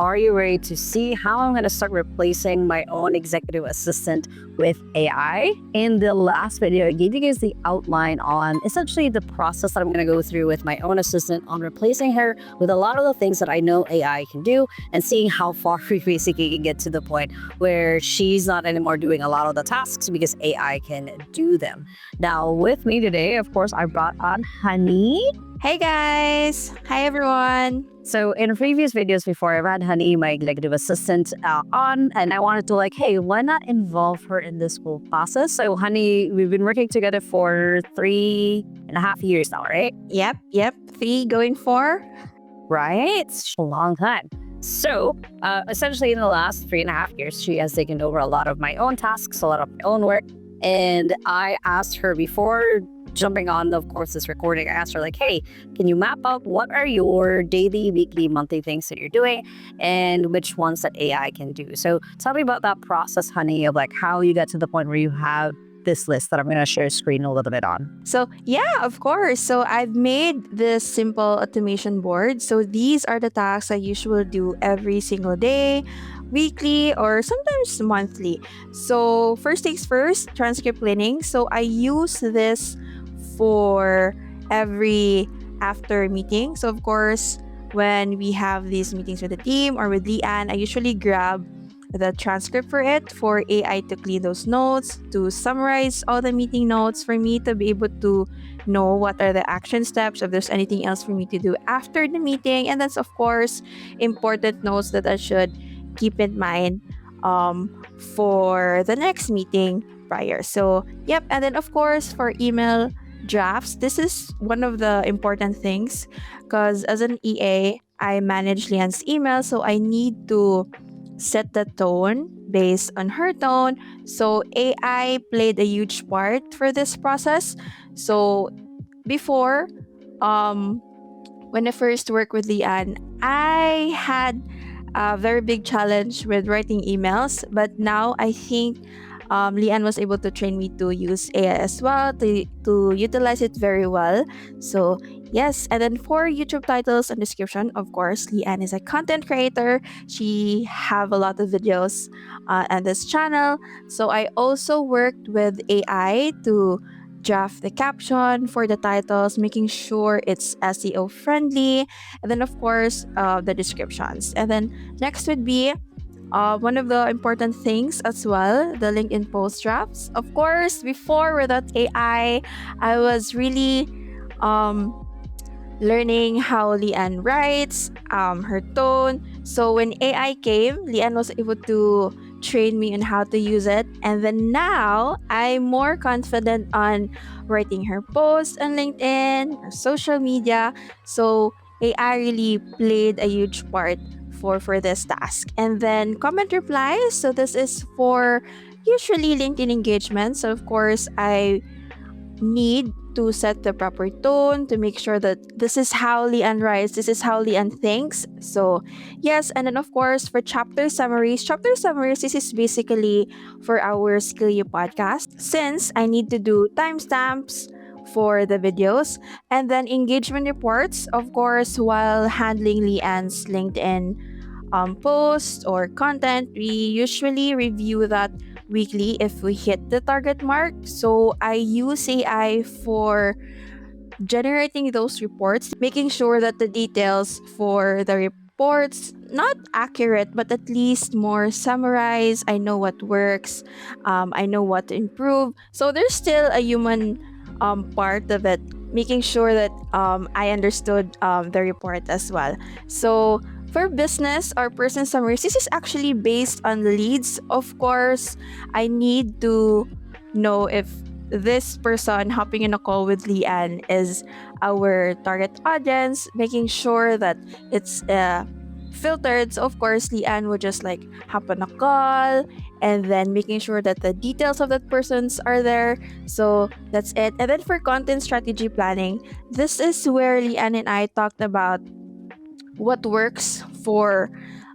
Are you ready to see how I'm going to start replacing my own executive assistant with AI? In the last video, I gave you guys the outline on essentially the process that I'm going to go through with my own assistant on replacing her with a lot of the things that I know AI can do and seeing how far we basically can get to the point where she's not anymore doing a lot of the tasks because AI can do them. Now, with me today, of course, I brought on Honey. Hey guys! Hi everyone! So in previous videos before, I've had Honey, my executive assistant, on, and I wanted to hey, why not involve her in this whole process? So Honey, we've been working together for 3.5 years now, right? Yep, 3 going 4. Right? It's a long time. So essentially in the last 3.5 years, she has taken over a lot of my own tasks, a lot of my own work. And I asked her before jumping on, of course, this recording, I asked her hey, can you map out what are your daily, weekly, monthly things that you're doing and which ones that AI can do? So tell me about that process, Honey, of how you got to the point where you have this list that I'm going to share screen a little bit on. So yeah, of course. So I've made this simple automation board. So these are the tasks I usually do every single day, weekly, or sometimes monthly. So first things first, transcript cleaning. So I use this for every after meeting. So of course, when we have these meetings with the team or with Leanne, I usually grab the transcript for it for AI to clean those notes, to summarize all the meeting notes for me to be able to know what are the action steps, if there's anything else for me to do after the meeting. And that's, of course, important notes that I should keep in mind for the next meeting prior. So, yep. And then, of course, for email drafts, this is one of the important things because as an EA, I manage Leanne's email. So I need to set the tone based on her tone. So AI played a huge part for this process. So before, when I first worked with Leanne, I had a very big challenge with writing emails. But now I think Leanne was able to train me to use AI as well, to utilize it very well. So yes, and then for YouTube titles and description, of course, Leanne is a content creator. She have a lot of videos on this channel. So I also worked with AI to draft the caption for the titles, making sure it's SEO friendly, and then of course the descriptions. And then next would be one of the important things as well, the LinkedIn post drafts. Of course, before without AI, I was really learning how Leanne writes, her tone. So when AI came, Leanne was able to train me on how to use it. And then now I'm more confident on writing her posts on LinkedIn or social media. So AI really played a huge part for this task. And then comment replies. So this is for usually LinkedIn engagement. So of course I need to set the proper tone to make sure that this is how Leanne writes, this is how Leanne thinks. So yes, and then of course for chapter summaries, this is basically for our Skill You podcast since I need to do timestamps for the videos, and then engagement reports, of course, while handling Leanne's LinkedIn post or content, we usually review that weekly if we hit the target mark. So I use AI for generating those reports, making sure that the details for the reports not accurate but at least more summarized. I know what works, I know what to improve. So there's still a human part of it, making sure that I understood the report as well. So for business or person summaries, this is actually based on leads. Of course, I need to know if this person hopping in a call with Leanne is our target audience, making sure that it's filtered. So of course, Leanne would just hop on a call and then making sure that the details of that person's are there. So that's it. And then for content strategy planning, this is where Leanne and I talked about what works for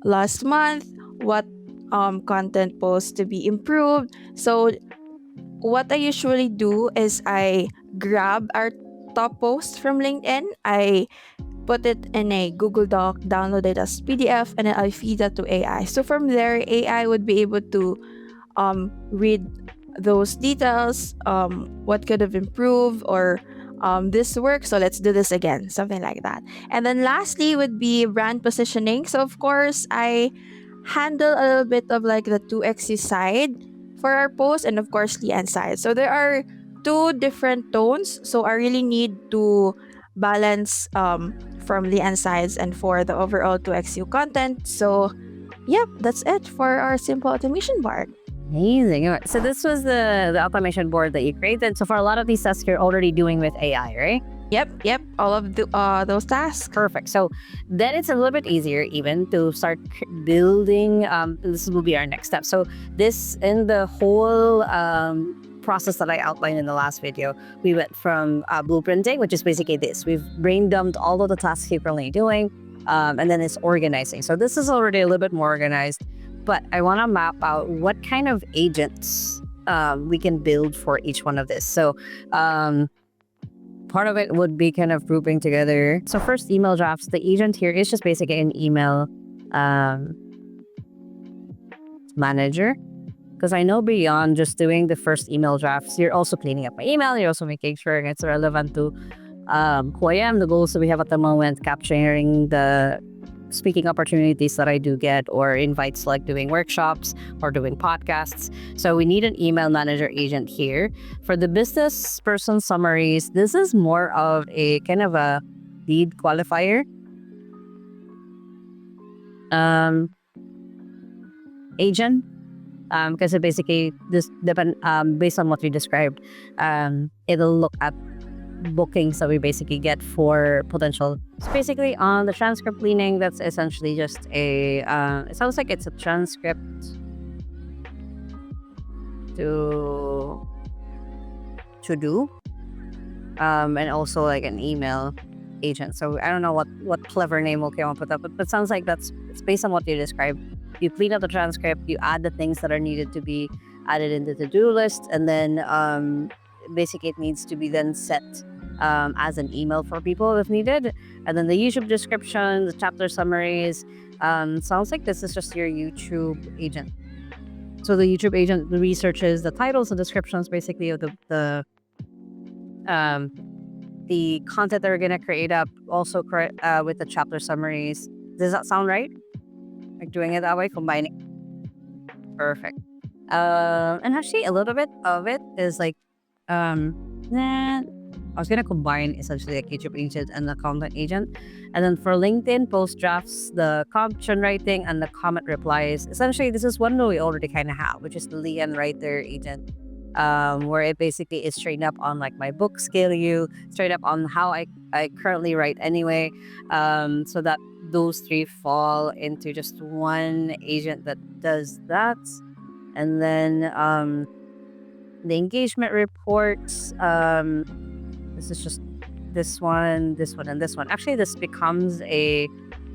last month, what content posts to be improved. So what I usually do is I grab our top post from LinkedIn, I put it in a Google Doc, download it as PDF, and then I feed that to AI. So from there, AI would be able to read those details, what could have improved, or this works, so let's do this again, something like that. And then lastly would be brand positioning. So of course, I handle a little bit of like the 2XU side for our post, and of course the end side. So there are two different tones, so I really need to balance from the end sides and for the overall 2XU content. So yep, that's it for our simple automation board. Amazing. All right. So this was the automation board that you created. So for a lot of these tasks, you're already doing with AI, right? Yep, all of those tasks. Perfect. So then it's a little bit easier even to start building. This will be our next step. So this, in the whole process that I outlined in the last video, we went from blueprinting, which is basically this. We've brain dumped all of the tasks you're currently doing, and then it's organizing. So this is already a little bit more organized, but I want to map out what kind of agents we can build for each one of this. So part of it would be kind of grouping together. So first, email drafts. The agent here is just basically an email manager. Because I know beyond just doing the first email drafts, you're also cleaning up my email. You're also making sure it's relevant to who I am, the goals that we have at the moment, capturing the speaking opportunities that I do get, or invites like doing workshops or doing podcasts. So we need an email manager agent here. For the business person summaries, this is more of a kind of a lead qualifier. Agent. Because it basically this depend based on what you described, it'll look at bookings that we basically get for potential. So basically on the transcript cleaning, that's essentially just a it sounds like it's a transcript to do, and also like an email agent. So I don't know what clever name we'll come up with that, but it sounds like it's based on what you described. You clean up the transcript, you add the things that are needed to be added in the to-do list, and then basically it needs to be then set as an email for people if needed. And then the YouTube description, the chapter summaries, sounds like this is just your YouTube agent. So the YouTube agent researches the titles and descriptions basically of the content that we're going to create up, also with the chapter summaries. Does that sound right? Like doing it that way, combining. Perfect. And actually a little bit of it is like, I was gonna combine essentially like YouTube agent and the content agent. And then for LinkedIn post drafts, the caption writing and the comment replies, essentially this is one that we already kind of have, which is the Lean Writer agent. Where it basically is straight up on like my book scale you, straight up on how I currently write anyway, so that those three fall into just one agent that does that. And then the engagement reports, this is just this one, and this one. Actually, this becomes a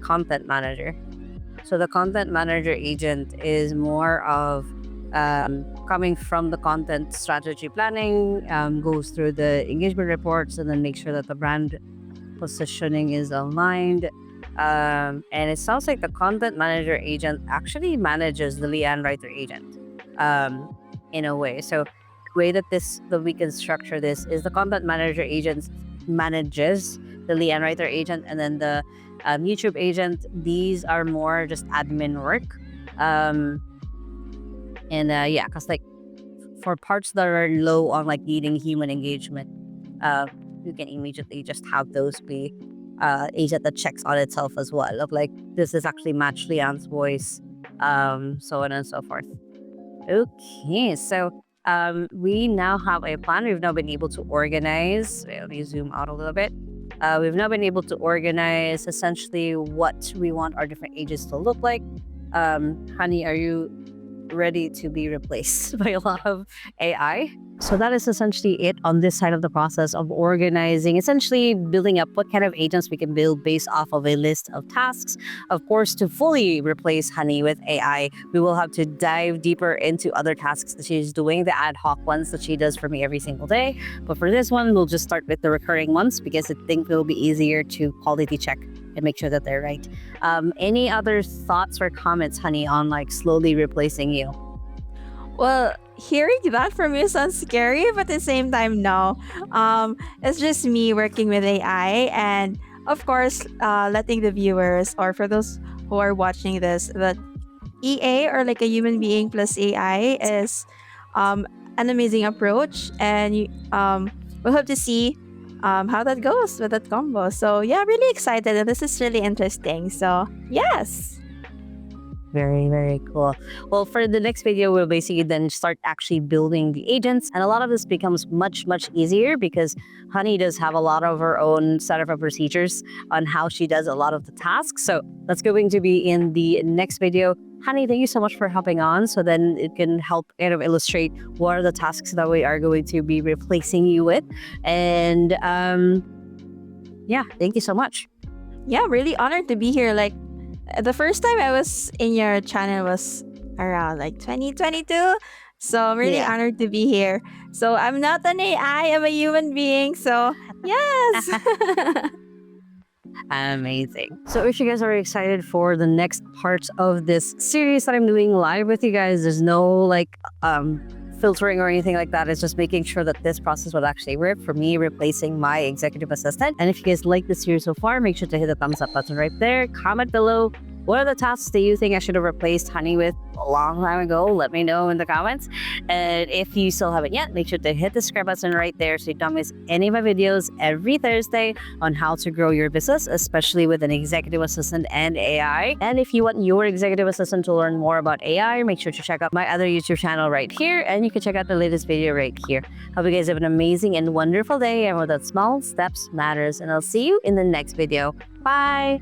content manager. So the content manager agent is more of coming from the content strategy planning, goes through the engagement reports, and then make sure that the brand positioning is aligned. And it sounds like the content manager agent actually manages the Leanne Writer agent in a way. So the way that we can structure this is the content manager agent manages the Leanne Writer agent, and then the YouTube agent, these are more just admin work. Yeah, because like for parts that are low on like needing human engagement, you can immediately just have those be agent that checks on itself as well, of like, this is actually match Leanne's voice, so on and so forth. Okay, so we now have a plan. We've now been able to organize. Let me zoom out a little bit. We've now been able to organize essentially what we want our different agents to look like. Honey, are you ready to be replaced by a lot of AI? So that is essentially it on this side of the process of organizing, essentially building up what kind of agents we can build based off of a list of tasks. Of course, to fully replace Honey with AI, we will have to dive deeper into other tasks that she's doing, the ad hoc ones that she does for me every single day. But for this one, we'll just start with the recurring ones because I think it'll be easier to quality check and make sure that they're right. Any other thoughts or comments, Honey, on like slowly replacing you? Well, hearing that from you sounds scary, but at the same time, no. It's just me working with AI, and of course, letting the viewers or for those who are watching this, that EA or like a human being plus AI is an amazing approach, and we'll have to see how that goes with that combo. So yeah, really excited, and this is really interesting. So yes. Very, very cool. Well, for the next video, we'll basically then start actually building the agents. And a lot of this becomes much, much easier because Honey does have a lot of her own set of procedures on how she does a lot of the tasks. So that's going to be in the next video. Honey, thank you so much for hopping on. So then it can help kind of illustrate what are the tasks that we are going to be replacing you with. And yeah, thank you so much. Yeah, really honored to be here. Like, the first time I was in your channel was around like 2022. So I'm really honored to be here. So I'm not an AI, I'm a human being. So yes. Amazing. So if you guys are excited for the next parts of this series that I'm doing live with you guys, there's no like filtering or anything like that. It's just making sure that this process will actually work for me replacing my executive assistant. And if you guys like this series so far, make sure to hit the thumbs up button right there. Comment below. What are the tasks that you think I should have replaced Honey with a long time ago? Let me know in the comments. And if you still haven't yet, make sure to hit the subscribe button right there so you don't miss any of my videos every Thursday on how to grow your business, especially with an executive assistant and AI. And if you want your executive assistant to learn more about AI, make sure to check out my other YouTube channel right here. And you can check out the latest video right here. Hope you guys have an amazing and wonderful day. And with that, small steps matters. And I'll see you in the next video. Bye.